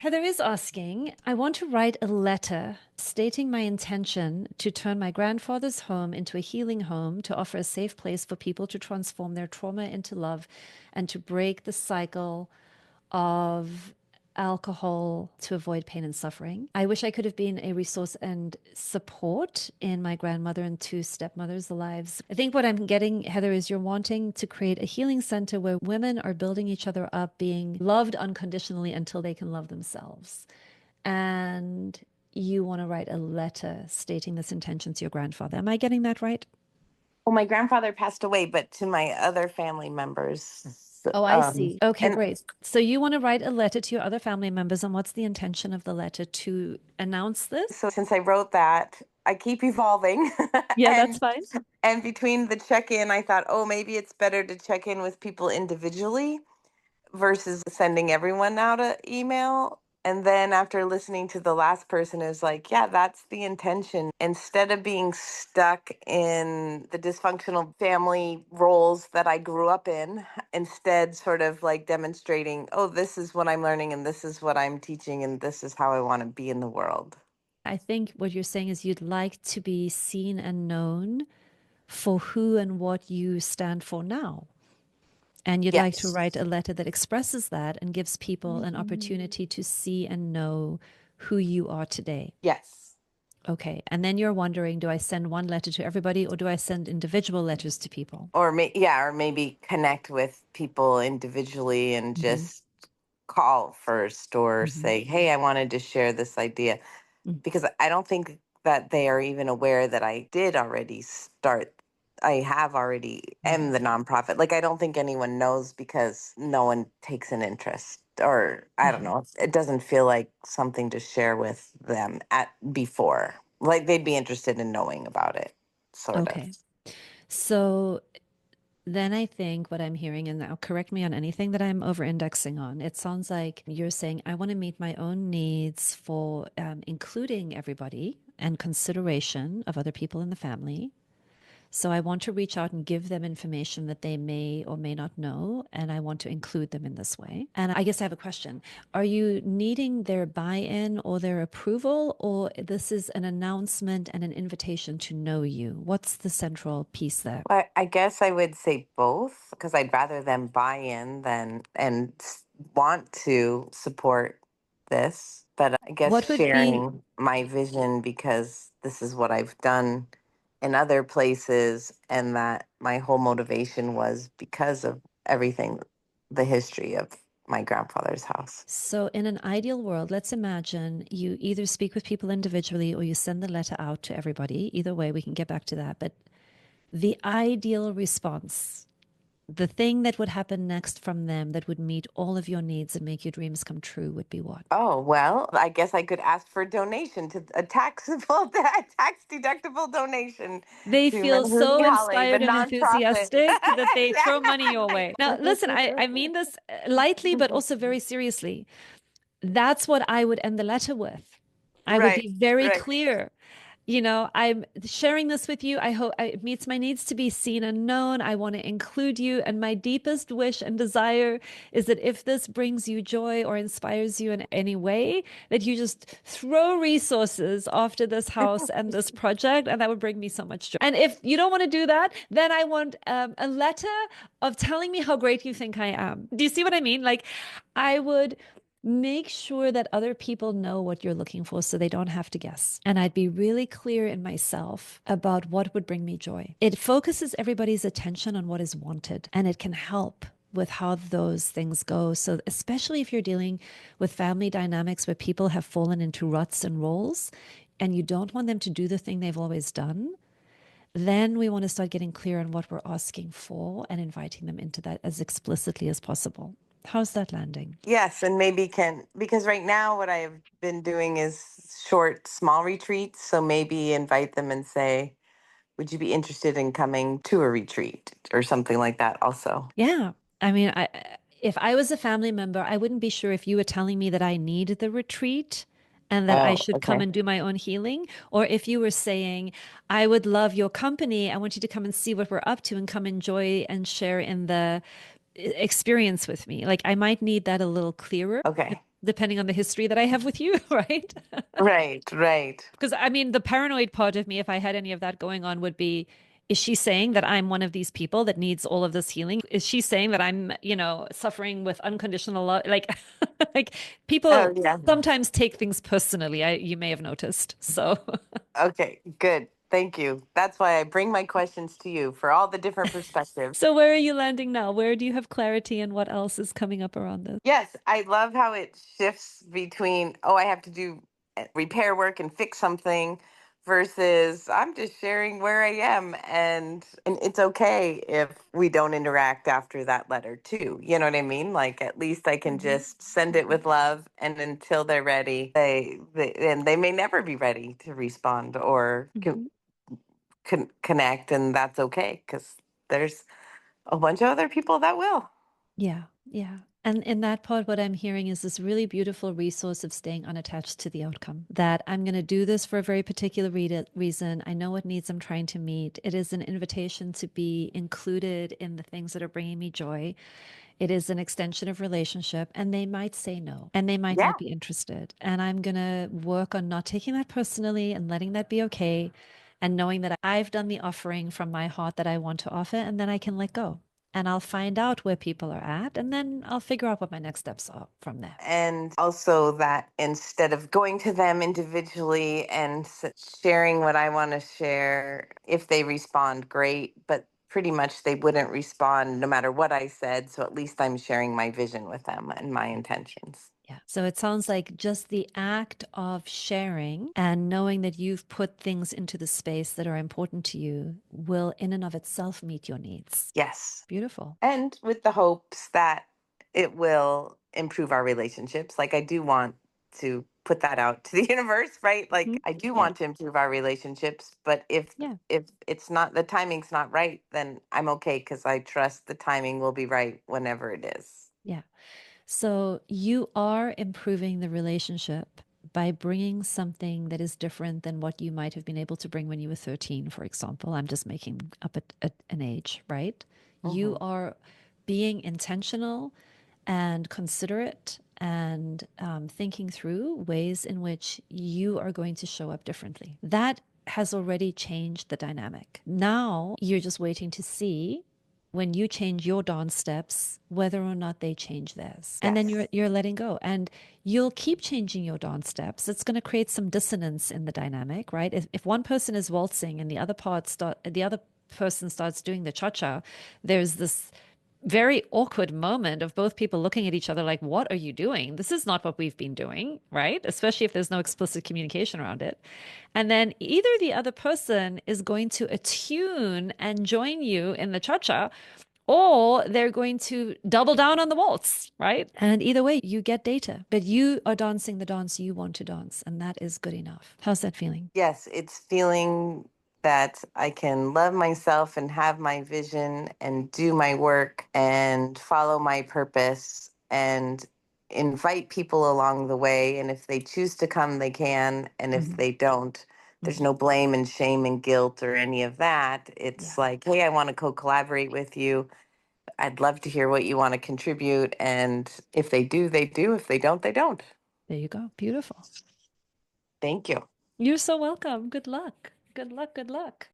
Heather is asking, I want to write a letter stating my intention to turn my grandfather's home into a healing home, to offer a safe place for people to transform their trauma into love, and to break the cycle of alcohol to avoid pain and suffering. I wish I could have been a resource and support in my grandmother and two stepmothers' lives. I think what I'm getting, Heather, is you're wanting to create a healing center where women are building each other up, being loved unconditionally until they can love themselves. And you want to write a letter stating this intention to your grandfather. Am I getting that right? Well, my grandfather passed away, but to my other family members. Oh, I see. Okay, And great. So you want to write a letter to your other family members, and what's the intention of the letter to announce this? so since I wrote that, I keep evolving. Yeah, that's and fine. and between the check-in, I thought, oh, maybe it's better to check in with people individually versus sending everyone out an email. And then after listening to the last person, it was like, yeah, that's the intention. Instead of being stuck in the dysfunctional family roles that I grew up in, instead sort of like demonstrating, oh, this is what I'm learning and this is what I'm teaching and this is how I want to be in the world. I think what you're saying is you'd like to be seen and known for who and what you stand for now. And you'd like to Yes. write a letter that expresses that and gives people an opportunity to see and know who you are today. Yes. Okay. And then you're wondering, do I send one letter to everybody or do I send individual letters to people? Or maybe connect with people individually and Hmm. just call first or Hmm. say, hey, I wanted to share this idea, because I don't think that they are even aware that I did already start. I have already am the nonprofit. Like, I don't think anyone knows because no one takes an interest, or I don't Uh-huh. know. It doesn't feel like something to share with them at before. Like they'd be interested in knowing about it, sort of. Okay. So then I think what I'm hearing, and now correct me on anything that I'm over indexing on, it sounds like you're saying, I want to meet my own needs for including everybody and consideration of other people in the family. So I want to reach out and give them information that they may or may not know, and I want to include them in this way. And I guess I have a question. Are you needing their buy-in or their approval, or this is an announcement and an invitation to know you? What's the central piece there? Well, I guess I would say both because I'd rather them buy in than want to support this. But I guess What would be sharing my vision because this is what I've done in other places, and that my whole motivation was because of everything, the history of my grandfather's house. so in an ideal world, let's imagine you either speak with people individually or you send the letter out to everybody. Either way, we can get back to that. But the ideal response, the thing that would happen next from them that would meet all of your needs and make your dreams come true would be what? Oh, well, I guess I could ask for a donation to a taxable, a tax deductible donation They to feel Mehruli so Halle, the inspired and nonprofit. enthusiastic that they throw money your way. Now, listen, I mean this lightly, but also very seriously. That's what I would end the letter with. I would Right, be very right. clear. I'm sharing this with you. I hope it meets my needs to be seen and known. I want to include you. And my deepest wish and desire is that if this brings you joy or inspires you in any way, that you just throw resources after this house and this project. And that would bring me so much joy. And if you don't want to do that, then I want a letter of telling me how great you think I am. Do you see what I mean? Like, I would make sure that other people know what you're looking for so they don't have to guess. And I'd be really clear in myself about what would bring me joy. It focuses everybody's attention on what is wanted, and it can help with how those things go. So, especially if you're dealing with family dynamics where people have fallen into ruts and roles, and you don't want them to do the thing they've always done, then we want to start getting clear on what we're asking for and inviting them into that as explicitly as possible. How's that landing? Yes, and maybe because right now what I have been doing is short, small retreats. So maybe invite them and say, would you be interested in coming to a retreat or something like that also? Yeah. I mean, if I was a family member, I wouldn't be sure if you were telling me that I need the retreat and that I Oh, should come okay. and do my own healing, or if you were saying, I would love your company. I want you to come and see what we're up to and come enjoy and share in the experience with me. Like, I might need that a little clearer. Okay. depending on the history that I have with you, right? Right, right. Because I mean, the paranoid part of me, if I had any of that going on, would be, is she saying that I'm one of these people that needs all of this healing? Is she saying that I'm, suffering with unconditional love? Like, like Oh, people yeah. sometimes take things personally. You may have noticed. So, Okay, good. Thank you. That's why I bring my questions to you for all the different perspectives. so where are you landing now? Where do you have clarity, and what else is coming up around this? Yes, I love how it shifts between, oh, I have to do repair work and fix something versus I'm just sharing where I am and it's okay if we don't interact after that letter too. You know what I mean? Like at least I can Mhm. just send it with love and until they're ready, they may never be ready to respond or Mhm. connect and that's okay cuz there's a bunch of other people that will. Yeah, yeah. And in that part, what I'm hearing is this really beautiful resource of staying unattached to the outcome. That I'm going to do this for a very particular reason. I know what needs I'm trying to meet. It is an invitation to be included in the things that are bringing me joy. It is an extension of relationship, and they might say no, and they might Yeah. not be interested. And I'm going to work on not taking that personally and letting that be okay, and knowing that I've done the offering from my heart that I want to offer, and then I can let go. And I'll find out where people are at, and then I'll figure out what my next steps are from there. And also that instead of going to them individually and sharing what I want to share, if they respond, great, but pretty much they wouldn't respond no matter what I said. So at least I'm sharing my vision with them and my intentions. Yeah. So it sounds like just the act of sharing and knowing that you've put things into the space that are important to you will, in and of itself, meet your needs. Yes. Beautiful. And with the hopes that it will improve our relationships. Like I do want to put that out to the universe, right? Mhm. Like I do Yeah. want to improve our relationships, but Yeah. if it's not the timing's not right, then I'm okay because I trust the timing will be right whenever it is. Yeah. So you are improving the relationship by bringing something that is different than what you might have been able to bring when you were 13, for example. I'm just making up an age, right? You Hmm. are being intentional and considerate and thinking through ways in which you are going to show up differently. That has already changed the dynamic. Now you're just waiting to see when you change your dance steps whether or not they change theirs, and then Yes. you're letting go, and you'll keep changing your dance steps. It's going to create some dissonance in the dynamic, right? If one person is waltzing and the other person starts doing the cha-cha, there's this very awkward moment of both people looking at each other like, what are you doing? This is not what we've been doing, right? Especially if there's no explicit communication around it. And then either the other person is going to attune and join you in the cha-cha, or they're going to double down on the waltz, right? And either way, you get data, but you are dancing the dance you want to dance, and that is good enough. How's that feeling? Yes, it's feeling that I can love myself and have my vision and do my work and follow my purpose and invite people along the way. And if they choose to come, they can. And if Mhm. they don't, there's Mhm. no blame and shame and guilt or any of that. Yeah, It's like, hey, I want to co collaborate with you. I'd love to hear what you want to contribute. And if they do, they do. If they don't, they don't. there you go. Beautiful. Thank you. You're so welcome. Good luck. Good luck. Good luck.